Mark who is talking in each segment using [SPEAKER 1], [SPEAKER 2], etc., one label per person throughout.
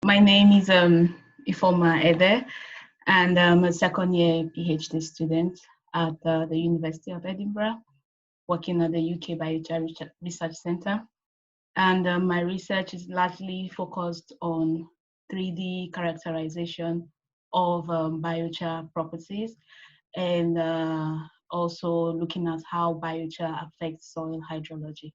[SPEAKER 1] My name is Ifeoma Edeh, and I'm a second year PhD student at the University of Edinburgh, working at the UK Biochar Research Centre. And my research is largely focused on 3D characterization of biochar properties, and also looking at how biochar affects soil hydrology.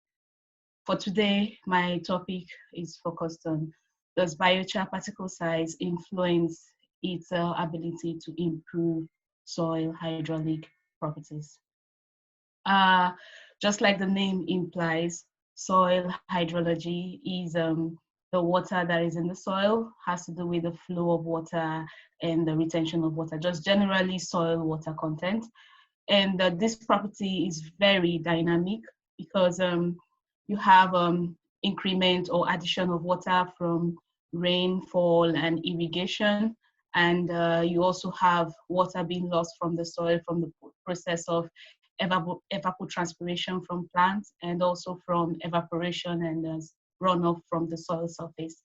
[SPEAKER 1] For today, my topic is focused on, does biochar particle size influence its ability to improve soil hydraulic properties? Uh, just like the name implies, soil hydrology is the water that is in the soil, has to do with the flow of water and the retention of water, just generally soil water content. And this property is very dynamic because you have increment or addition of water from rainfall and irrigation. And you also have water being lost from the soil from the process of evapotranspiration from plants, and also from evaporation and runoff from the soil surface.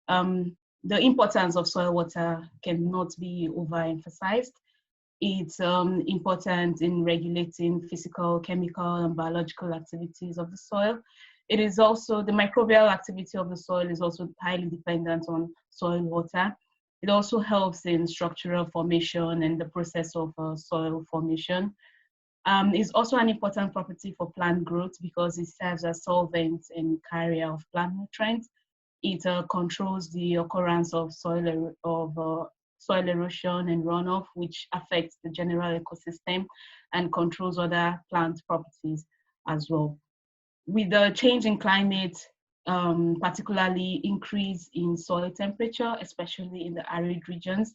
[SPEAKER 1] The importance of soil water cannot be overemphasized. It's important in regulating physical, chemical, and biological activities of the soil. It is also, the microbial activity of the soil is also highly dependent on soil water. It also helps in structural formation and the process of soil formation. It's also an important property for plant growth because it serves as solvent and carrier of plant nutrients. It controls the occurrence of soil erosion and runoff, which affects the general ecosystem and controls other plant properties as well. With the change in climate, particularly increase in soil temperature, especially in the arid regions,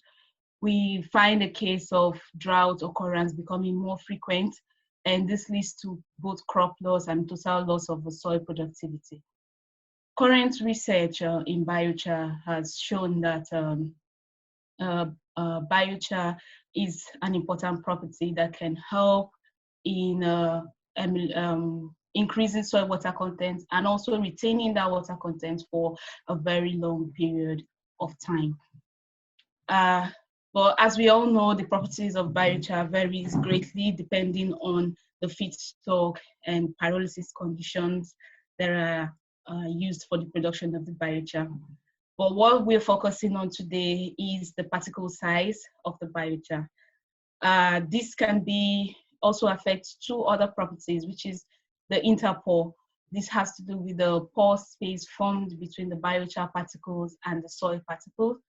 [SPEAKER 1] we find a case of drought occurrence becoming more frequent, and this leads to both crop loss and total loss of the soil productivity. Current research in biochar has shown that biochar is an important property that can help in increasing soil water content and also retaining that water content for a very long period of time. But as we all know, the properties of biochar varies greatly depending on the feedstock and pyrolysis conditions that are used for the production of the biochar. But what we're focusing on today is the particle size of the biochar. This can be also affect two other properties, which is the interpore. This has to do with the pore space formed between the biochar particles and the soil particles.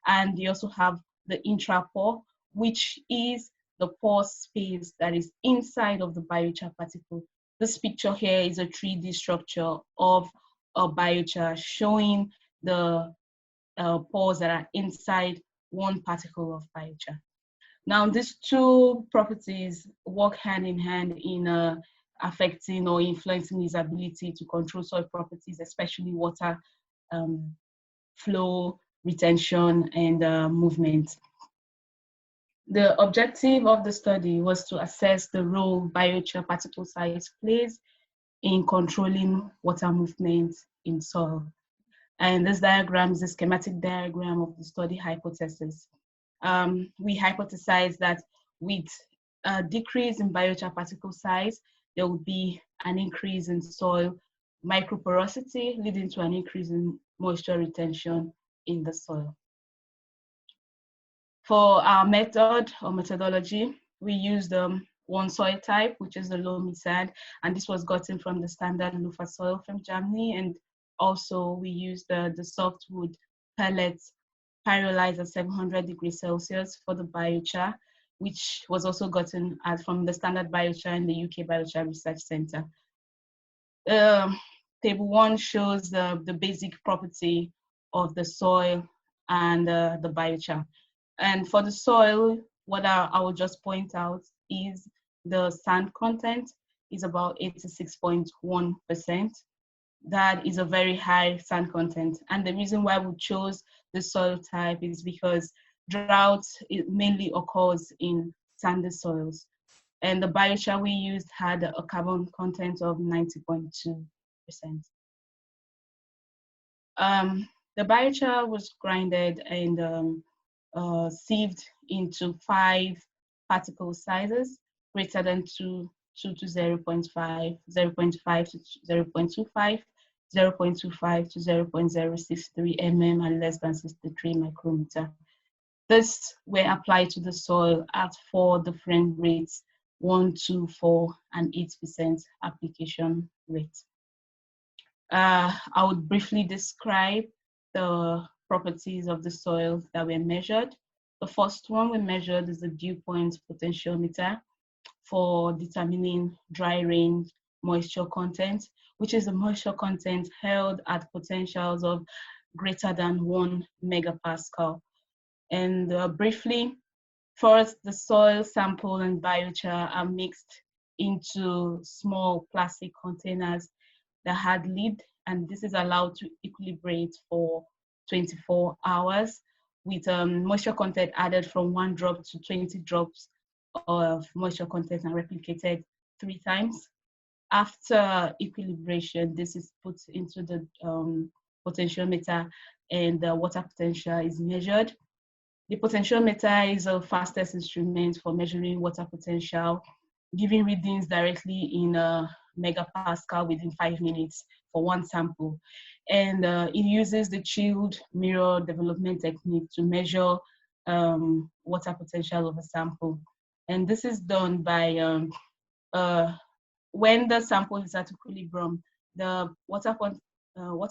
[SPEAKER 1] And you also have the intrapore, which is the pore space that is inside of the biochar particle. This picture here is a 3D structure of a biochar showing the pores that are inside one particle of biochar. Now, these two properties work hand in hand in affecting or influencing its ability to control soil properties, especially water flow, retention, and movement. The objective of the study was to assess the role biochar particle size plays in controlling water movement in soil. And this diagram is a schematic diagram of the study hypothesis. We hypothesized that with a decrease in biochar particle size, there would be an increase in soil microporosity, leading to an increase in moisture retention in the soil. For our method or methodology, we used one soil type, which is the loamy sand, and this was gotten from the standard lofa soil from Germany. And also we used the softwood pellets pyrolyzed at 700 degrees Celsius for the biochar, which was also gotten from the standard biochar in the UK Biochar Research Centre. Table 1 shows the basic property of the soil and the biochar. And for the soil, what I will just point out is the sand content is about 86.1%. That is a very high sand content. And the reason why we chose the soil type is because drought mainly occurs in sandy soils. And the biochar we used had a carbon content of 90.2%. The biochar was grinded and sieved into 5 particle sizes greater than 2 to 0.5, 0.5 to 0.25, 0.25 to 0.063 mm, and less than 63 micrometer. This were applied to the soil at 4 different rates: 1, 2, 4, and 8% application rate. I would briefly describe the properties of the soil that were measured. The first one we measured is the dew point potentiometer for determining dry range moisture content, which is the moisture content held at potentials of greater than 1 megapascal. And briefly, first, the soil sample and biochar are mixed into small plastic containers that had lid, and this is allowed to equilibrate for 24 hours with moisture content added from 1 drop to 20 drops of moisture content and replicated 3 times. After equilibration, this is put into the potentiometer and the water potential is measured. The potentiometer is the fastest instrument for measuring water potential, giving readings directly in megapascal within 5 minutes for one sample. And it uses the chilled mirror development technique to measure water potential of a sample. And this is done by when the sample is at equilibrium, the water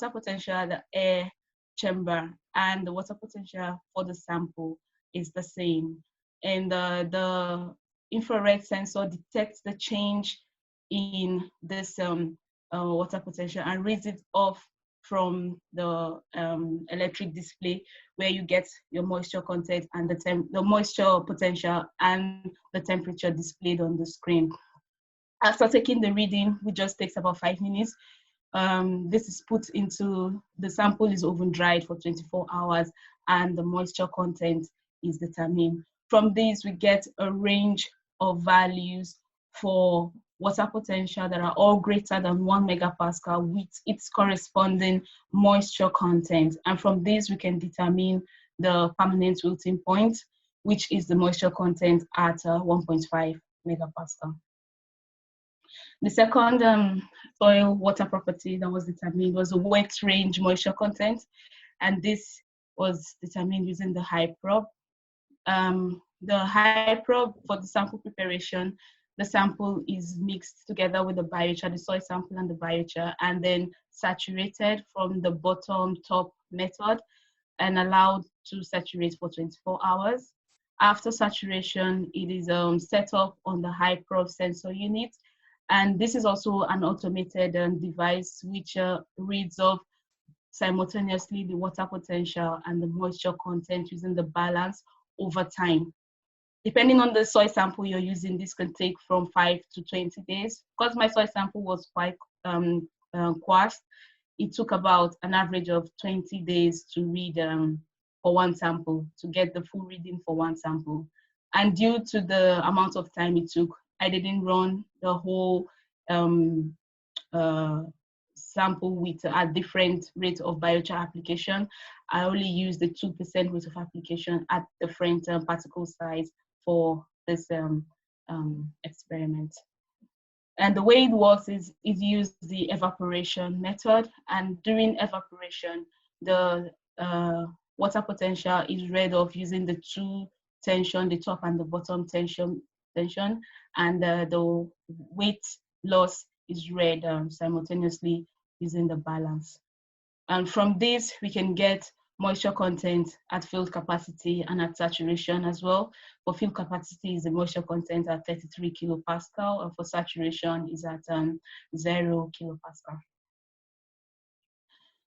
[SPEAKER 1] potential, the air chamber, and the water potential for the sample is the same. And the infrared sensor detects the change in this water potential and reads it off from the electric display, where you get your moisture content and the moisture potential and the temperature displayed on the screen. After taking the reading, which just takes about 5 minutes, this is put into, the sample is oven dried for 24 hours and the moisture content is determined. From this, we get a range of values for water potential that are all greater than 1 megapascal with its corresponding moisture content. And from this, we can determine the permanent wilting point, which is the moisture content at 1.5 megapascal. The second soil water property that was determined was the wet range moisture content, and this was determined using the high probe. The high probe, for the sample preparation, the sample is mixed together with the biochar, the soil sample and the biochar, and then saturated from the bottom top method and allowed to saturate for 24 hours. After saturation, it is set up on the high probe sensor unit. And this is also an automated device which reads off simultaneously the water potential and the moisture content using the balance over time. Depending on the soil sample you're using, this can take from 5 to 20 days. Because my soil sample was quite coarse, it took about an average of 20 days to read for one sample, to get the full reading for one sample. And due to the amount of time it took, I didn't run the whole sample with a different rate of biochar application. I only used the 2% rate of application at different particle size for this experiment. And the way it works is it used the evaporation method, and during evaporation, the water potential is read off using the 2 tension, the top and the bottom tension, and the weight loss is read simultaneously using the balance. And from this, we can get moisture content at field capacity and at saturation as well. For field capacity is the moisture content at 33 kilopascal, and for saturation is at 0 kilopascal.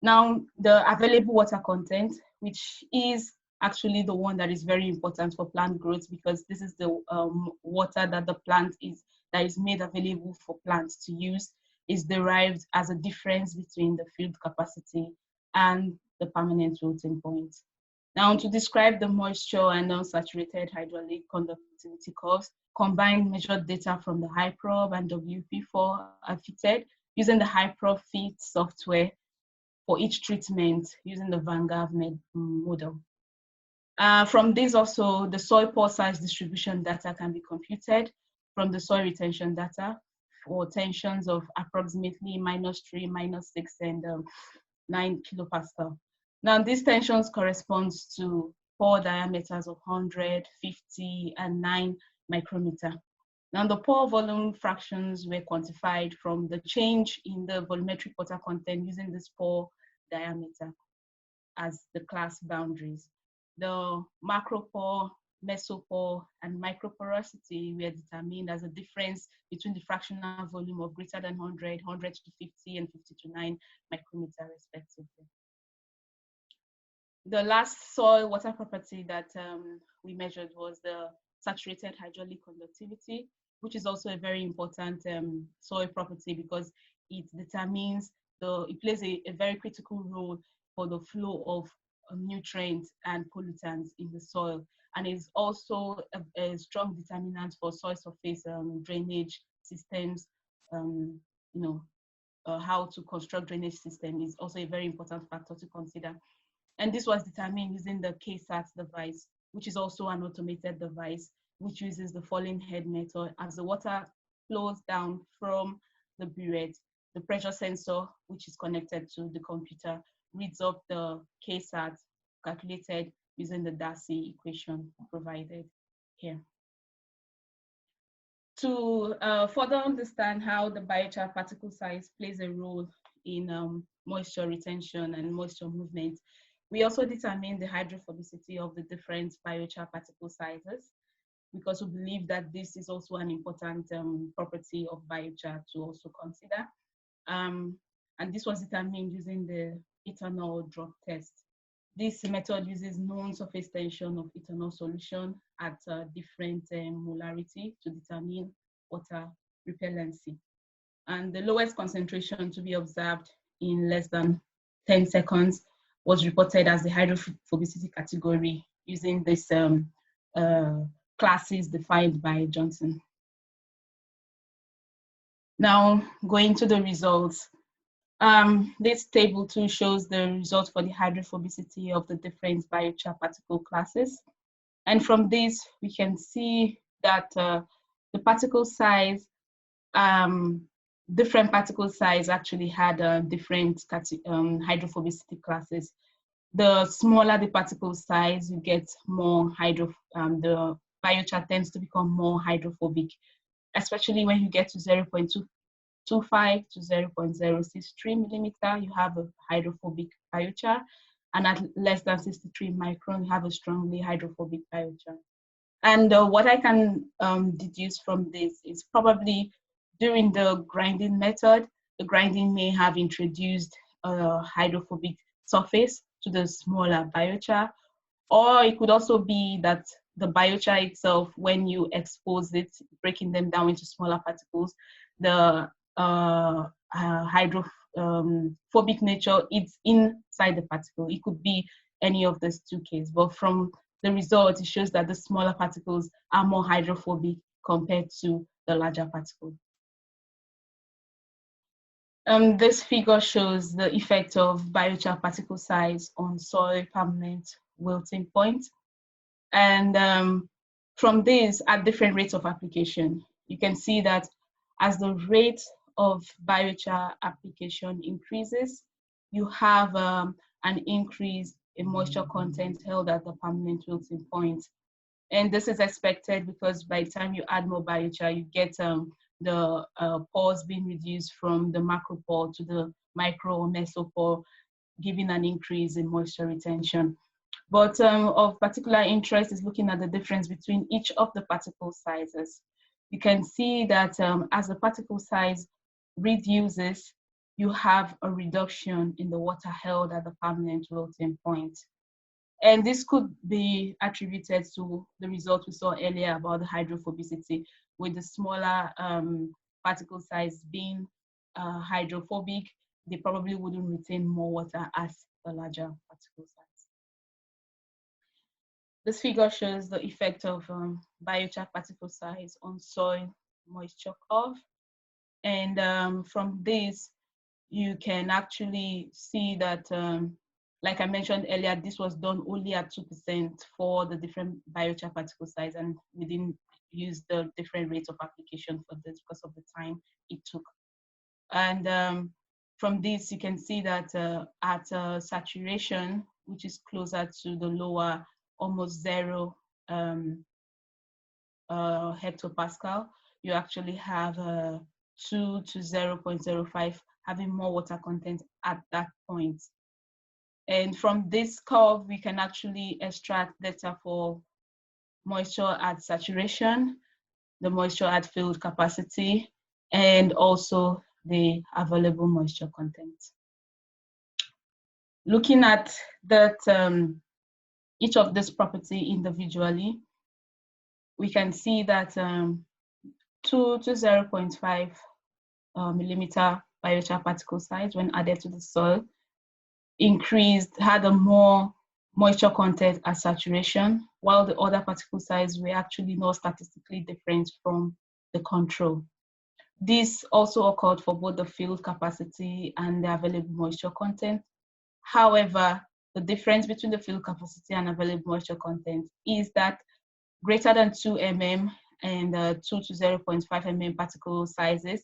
[SPEAKER 1] Now, the available water content, which is actually the one that is very important for plant growth, because this is the water that the plant that is made available for plants to use, is derived as a difference between the field capacity and the permanent wilting point. Now, to describe the moisture and unsaturated hydraulic conductivity curves, combined measured data from the HyProbe and WP4 are fitted using the HyProbe fit software for each treatment using the Vanguard model. From this also, the soil pore size distribution data can be computed from the soil retention data for tensions of approximately -3, -6, and 9 kilopascal. Now, these tensions corresponds to pore diameters of 100, 50, and 9 micrometer. Now, the pore volume fractions were quantified from the change in the volumetric water content using this pore diameter as the class boundaries. The macropore, mesopore, and microporosity were determined as a difference between the fractional volume of greater than 100, 100 to 50, and 50 to 9 micrometer respectively. The last soil water property that we measured was the saturated hydraulic conductivity, which is also a very important soil property because it determines it plays a very critical role for the flow of nutrients and pollutants in the soil, and is also a strong determinant for soil surface drainage systems. How to construct drainage system is also a very important factor to consider. And this was determined using the KSAT device, which is also an automated device, which uses the falling head method. As the water flows down from the burette, the pressure sensor, which is connected to the computer, reads up the KSAT calculated using the Darcy equation provided here. To further understand how the biochar particle size plays a role in moisture retention and moisture movement, we also determine the hydrophobicity of the different biochar particle sizes, because we believe that this is also an important property of biochar to also consider. And this was determined using the ethanol drop test. This method uses known surface tension of ethanol solution at different molarity to determine water repellency. And the lowest concentration to be observed in less than 10 seconds was reported as the hydrophobicity category using this classes defined by Johnson. Now, going to the results. This table 2 shows the results for the hydrophobicity of the different biochar particle classes. And from this, we can see that the particle size, different particle size actually had different hydrophobicity classes. The smaller the particle size, you get more the biochar tends to become more hydrophobic, especially when you get to 0.25 to 0.063 millimeter, you have a hydrophobic biochar, and at less than 63 micron, you have a strongly hydrophobic biochar. And what I can deduce from this is probably during the grinding method, the grinding may have introduced a hydrophobic surface to the smaller biochar, or it could also be that the biochar itself, when you expose it, breaking them down into smaller particles, the hydrophobic nature is inside the particle. It could be any of these two cases, but from the result, it shows that the smaller particles are more hydrophobic compared to the larger particles. This figure shows the effect of biochar particle size on soil permanent wilting point. And from this, at different rates of application, you can see that as the rate of biochar application increases, you have an increase in moisture content held at the permanent wilting point. And this is expected because by the time you add more biochar, you get the pores being reduced from the macropore to the micro or mesopore, giving an increase in moisture retention. But of particular interest is looking at the difference between each of the particle sizes. You can see that as the particle size reduces, you have a reduction in the water held at the permanent wilting point. And this could be attributed to the result we saw earlier about the hydrophobicity, with the smaller particle size being hydrophobic, they probably wouldn't retain more water as the larger particle size. This figure shows the effect of biochar particle size on soil moisture curve. And from this, you can actually see that, like I mentioned earlier, this was done only at 2% for the different biochar particle size, and we didn't use the different rates of application for this because of the time it took. And from this, you can see that at saturation, which is closer to the lower, almost 0 hectopascal, you actually have 2 to 0.05 having more water content at that point. And from this curve, we can actually extract data for moisture at saturation, the moisture at field capacity, and also the available moisture content. Looking at that, each of this property individually, we can see that 2 to 0.5 millimeter biochar particle size when added to the soil had a more moisture content at saturation, while the other particle size were actually not statistically different from the control. This also occurred for both the field capacity and the available moisture content. However, the difference between the field capacity and available moisture content is that greater than 2 mm and 2 to 0.5 mm particle sizes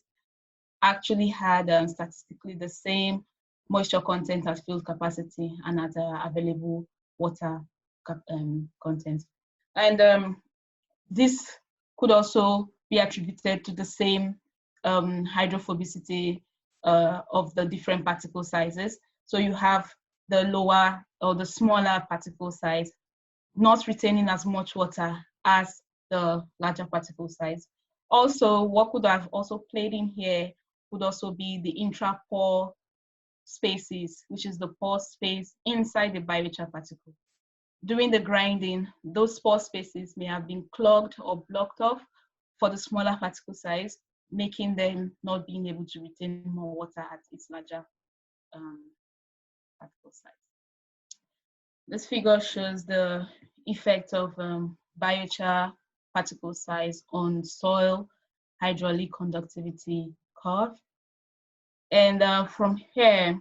[SPEAKER 1] actually had statistically the same moisture content as field capacity and at available water content. And this could also be attributed to the same hydrophobicity of the different particle sizes. So you have the lower or the smaller particle size not retaining as much water as the larger particle size. Also, what could have also played in here would also be the intra-pore spaces, which is the pore space inside the biochar particle. During the grinding, those pore spaces may have been clogged or blocked off for the smaller particle size, making them not being able to retain more water at its larger particle size. This figure shows the effect of biochar particle size on soil hydraulic conductivity curve. And from here,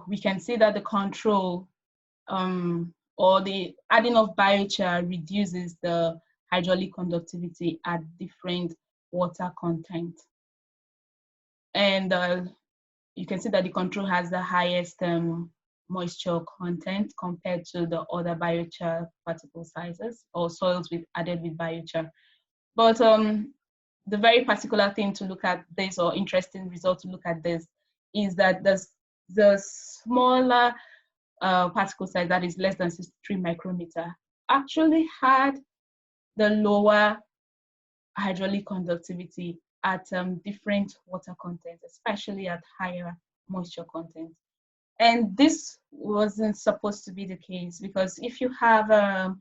[SPEAKER 1] we can see that the control or the adding of biochar reduces the hydraulic conductivity at different water content. And you can see that the control has the highest moisture content compared to the other biochar particle sizes or soils added with biochar. But the very particular thing to look at this, or interesting result to look at this, is that the smaller particle size, that is less than 63 micrometer, actually had the lower hydraulic conductivity at different water content, especially at higher moisture content. And this wasn't supposed to be the case, because if you have a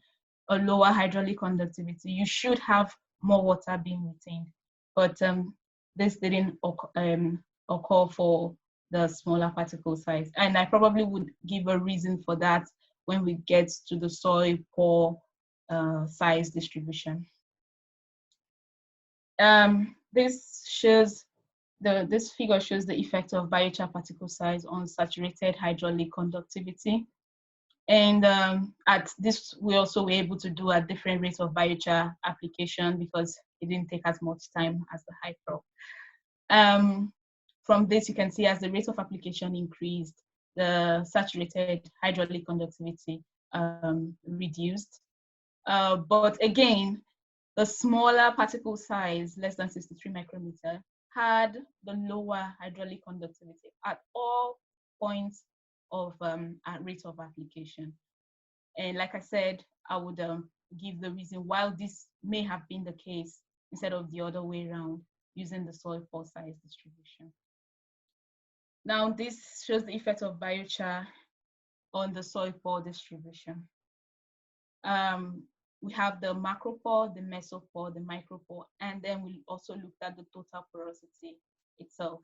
[SPEAKER 1] lower hydraulic conductivity, you should have more water being retained. But this didn't occur for the smaller particle size. And I probably would give a reason for that when we get to the soil pore size distribution. This figure shows the effect of biochar particle size on saturated hydraulic conductivity. And at this, we also were able to do at different rates of biochar application because it didn't take as much time as the high prop. From this, you can see as the rate of application increased, the saturated hydraulic conductivity reduced. But again, the smaller particle size, less than 63 micrometer, had the lower hydraulic conductivity at all points of rate of application. And like I said, I would give the reason why this may have been the case instead of the other way around, using the soil pore size distribution. Now, this shows the effect of biochar on the soil pore distribution. We have the macropore, the mesopore, the micropore, and then we also looked at the total porosity itself.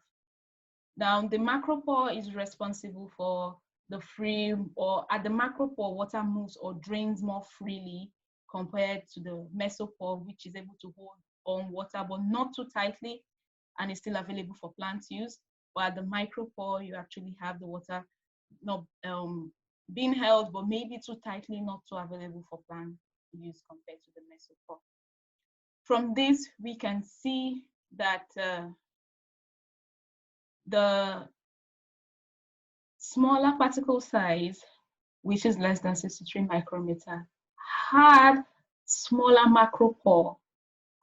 [SPEAKER 1] Now, the macropore is responsible for the free, or at the macropore, water moves or drains more freely compared to the mesopore, which is able to hold on water, but not too tightly, and is still available for plant use. But at the micropore, you actually have the water not being held, but maybe too tightly, not too available for plant use compared to the mesopore. From this, we can see that the smaller particle size, which is less than 63 micrometer, had smaller macropore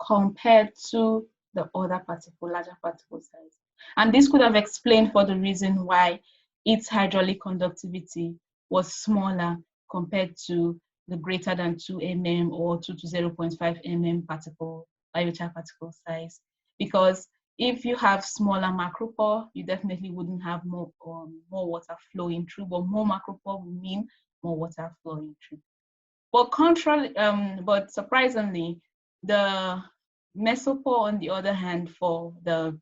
[SPEAKER 1] compared to the other particle, larger particle size. And this could have explained for the reason why its hydraulic conductivity was smaller compared to the greater than 2 mm or 2 to 0.5 mm particle, biochar particle size. Because if you have smaller macropore, you definitely wouldn't have more water flowing through, but more macropore would mean more water flowing through. But surprisingly, the mesopore, on the other hand, for the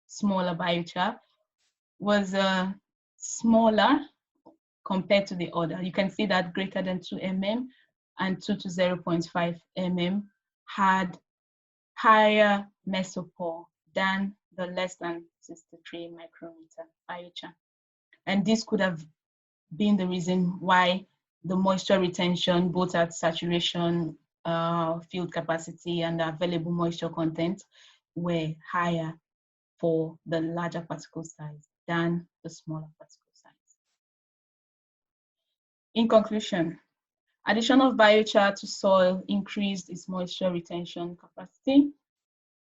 [SPEAKER 1] smaller biochar, was smaller compared to the other. You can see that greater than 2 mm and 2 to 0.5 mm had higher mesopore than the less than 63 micrometer biochar. And this could have been the reason why the moisture retention, both at saturation, field capacity, and available moisture content, were higher for the larger particle size than the smaller particle size. In conclusion, addition of biochar to soil increased its moisture retention capacity.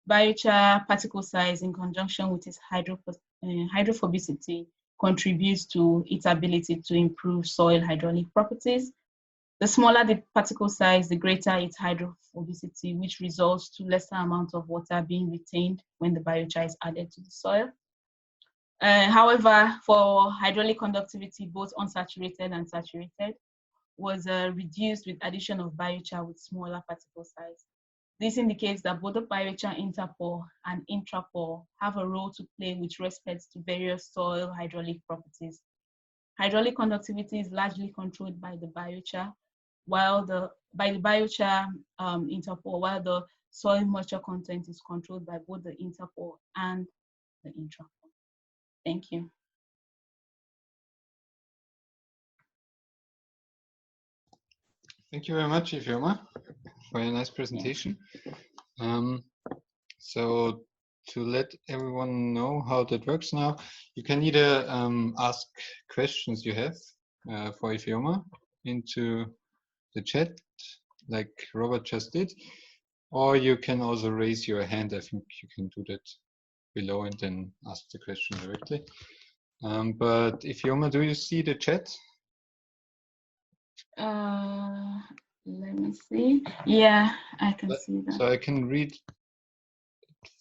[SPEAKER 1] Biochar particle size, in conjunction with its hydrophobicity, contributes to its ability to improve soil hydraulic properties. The smaller the particle size, the greater its hydrophobicity, which results to lesser amount of water being retained when the biochar is added to the soil. However, for hydraulic conductivity, both unsaturated and saturated, was reduced with addition of biochar with smaller particle size. This indicates that both the biochar interpore and intrapore have a role to play with respect to various soil hydraulic properties. Hydraulic conductivity is largely controlled by the biochar, while the biochar interpore, while the soil moisture content is controlled by both the interpore and the intrapore. Thank you.
[SPEAKER 2] Thank you very much, Ifeoma, for a nice presentation. So to let everyone know how that works now, you can either ask questions you have for Ifeoma into the chat, like Robert just did, or you can also raise your hand. I think you can do that below and then ask the question directly. But Ifeoma, do you see the chat?
[SPEAKER 1] Let me see. Yeah, I can see that.
[SPEAKER 2] So I can read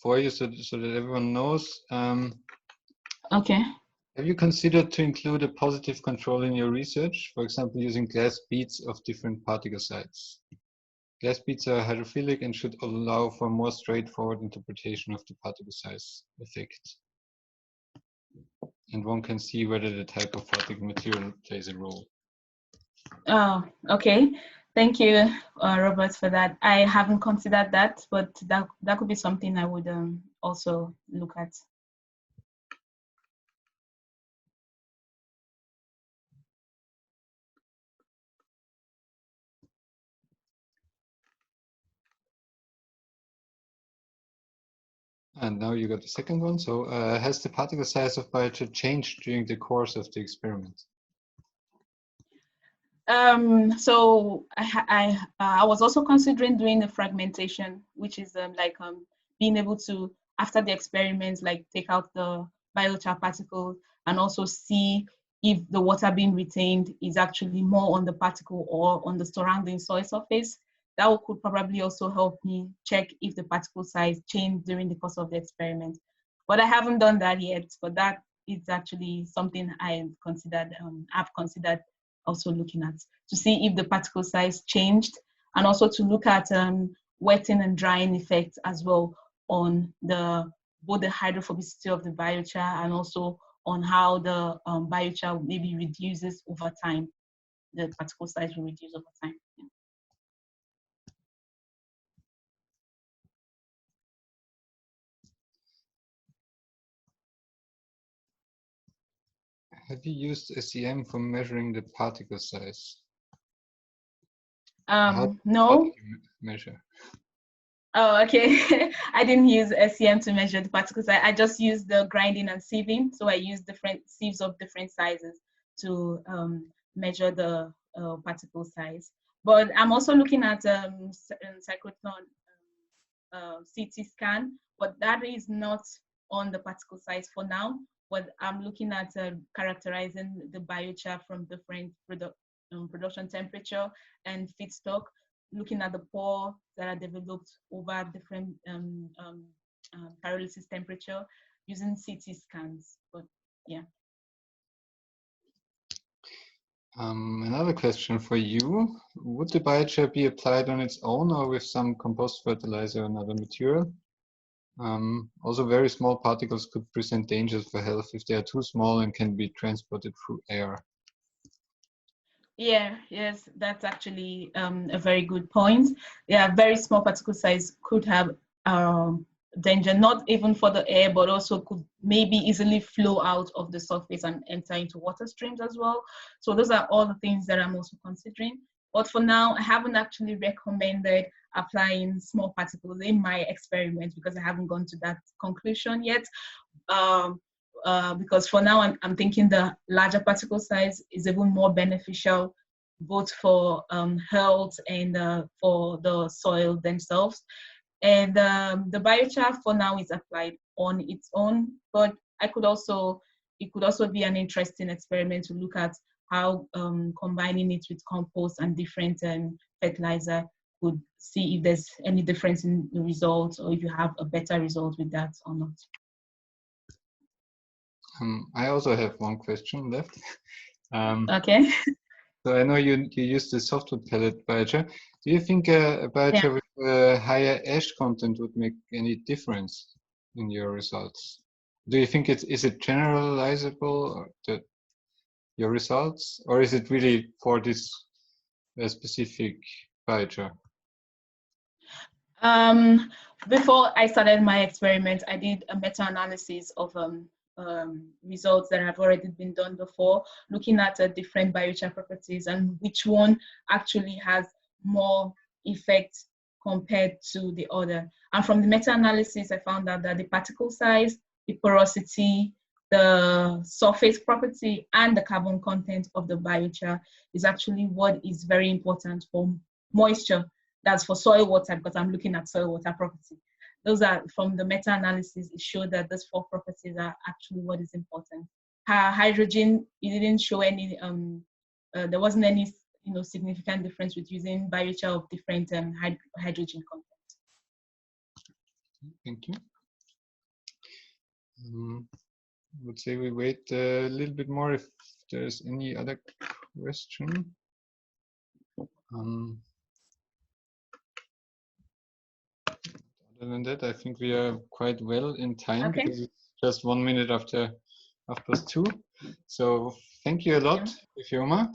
[SPEAKER 2] for you so that everyone knows.
[SPEAKER 1] Okay.
[SPEAKER 2] Have you considered to include a positive control in your research, for example, using glass beads of different particle size? Glass beads are hydrophilic and should allow for more straightforward interpretation of the particle size effect. And one can see whether the type of particle material plays a role.
[SPEAKER 1] Oh, okay. Thank you, Robert, for that. I haven't considered that, but that could be something I would also look at.
[SPEAKER 2] And now you got the second one. So has the particle size of biochar changed during the course of the experiment?
[SPEAKER 1] So I was also considering doing the fragmentation, which is being able to, after the experiments, like take out the biochar particles and also see if the water being retained is actually more on the particle or on the surrounding soil surface. That could probably also help me check if the particle size changed during the course of the experiment. But I haven't done that yet, but that is actually something I've considered also looking at, to see if the particle size changed, and also to look at wetting and drying effects as well on both the hydrophobicity of the biochar and also on how the biochar maybe reduces over time. The particle size will reduce over time. Yeah.
[SPEAKER 2] Have you used SEM for measuring the particle size?
[SPEAKER 1] No.
[SPEAKER 2] How did you measure?
[SPEAKER 1] Oh, okay. I didn't use SEM to measure the particles. I just used the grinding and sieving. So I used different sieves of different sizes to measure the particle size. But I'm also looking at cyclotron CT scan, but that is not on the particle size for now. But I'm looking at characterizing the biochar from different production temperature and feedstock, looking at the pore that are developed over different pyrolysis temperature using CT scans. But yeah.
[SPEAKER 2] Another question for you. Would the biochar be applied on its own or with some compost fertilizer or another material? Also, very small particles could present dangers for health if they are too small and can be transported through air.
[SPEAKER 1] Yeah, yes, that's actually a very good point. Yeah, very small particle size could have danger, not even for the air, but also could maybe easily flow out of the surface and enter into water streams as well. So those are all the things that I'm also considering. But for now, I haven't actually recommended applying small particles in my experiment because I haven't gone to that conclusion yet. Because for now, I'm thinking the larger particle size is even more beneficial, both for health and for the soil themselves. And the biochar for now is applied on its own, but it could also be an interesting experiment to look at how combining it with compost and different fertilizer could see if there's any difference in the results or if you have a better result with that or not.
[SPEAKER 2] I also have one question left.
[SPEAKER 1] Okay.
[SPEAKER 2] So I know you used the softwood pellet biochar. Do you think a biochar with a higher ash content would make any difference in your results? Do you think is it generalizable, your results, or is it really for this specific biochar?
[SPEAKER 1] Before I started my experiment, I did a meta-analysis of results that have already been done before, looking at different biochar properties and which one actually has more effect compared to the other. And from the meta-analysis, I found out that the particle size, the porosity, the surface property, and the carbon content of the biochar is actually what is very important for moisture. That's for soil water, because I'm looking at soil water property. Those are from the meta-analysis. It showed that those 4 properties are actually what is important. Hydrogen, it didn't show any. There wasn't any, significant difference with using biochar of different hydrogen content.
[SPEAKER 2] Thank you. I would say we wait a little bit more if there's any other question. Other than that, I think we are quite well in time, because it's just 1 minute after 2. So thank you a lot, Ifeoma.